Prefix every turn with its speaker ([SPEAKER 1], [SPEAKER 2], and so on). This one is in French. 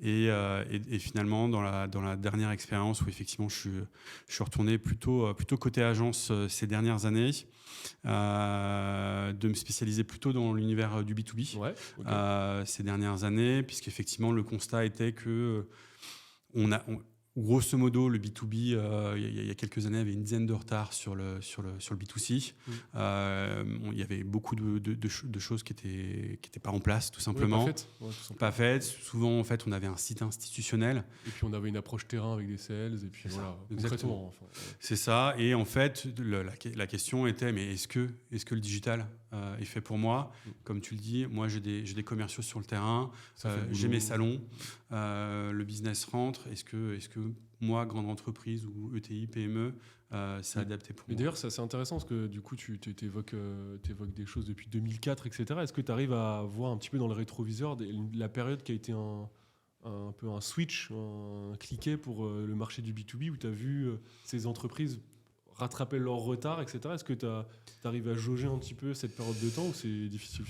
[SPEAKER 1] Et finalement, dans la dernière expérience où effectivement je suis retourné plutôt côté agence ces dernières années, de me spécialiser plutôt dans l'univers du B2B
[SPEAKER 2] Ouais, ok.
[SPEAKER 1] ces dernières années, puisqu'effectivement le constat était que grosso modo, le B2B, il y a quelques années, avait une dizaine de retard sur le B2C. Il y avait beaucoup de choses qui étaient pas en place, tout
[SPEAKER 2] Oui,
[SPEAKER 1] simplement.
[SPEAKER 2] pas fait. Ouais, tout simplement.
[SPEAKER 1] Pas faites. Souvent, en fait, on avait un site institutionnel.
[SPEAKER 2] Et puis on avait une approche terrain avec des sales, et puis
[SPEAKER 1] C'est
[SPEAKER 2] voilà,
[SPEAKER 1] ça, exactement.
[SPEAKER 2] concrètement. Enfin, ouais.
[SPEAKER 1] C'est ça. Et en fait, la question était, mais est-ce que le digital est fait pour moi? Comme tu le dis, moi, j'ai des commerciaux sur le terrain,
[SPEAKER 2] Ça fait le
[SPEAKER 1] j'ai
[SPEAKER 2] boulot.
[SPEAKER 1] mes salons, le business rentre. Est-ce que moi, grande entreprise ou ETI, PME, c'est adapté pour
[SPEAKER 2] Mais
[SPEAKER 1] moi?
[SPEAKER 2] d'ailleurs, c'est intéressant parce que du coup, tu évoques des choses depuis 2004, etc. Est-ce que tu arrives à voir un petit peu dans le rétroviseur la période qui a été un peu un switch, un cliquet pour le marché du B2B où tu as vu ces entreprises rattraper leur retard, etc. Est-ce que tu arrives à jauger un petit peu cette période de temps ou c'est difficile?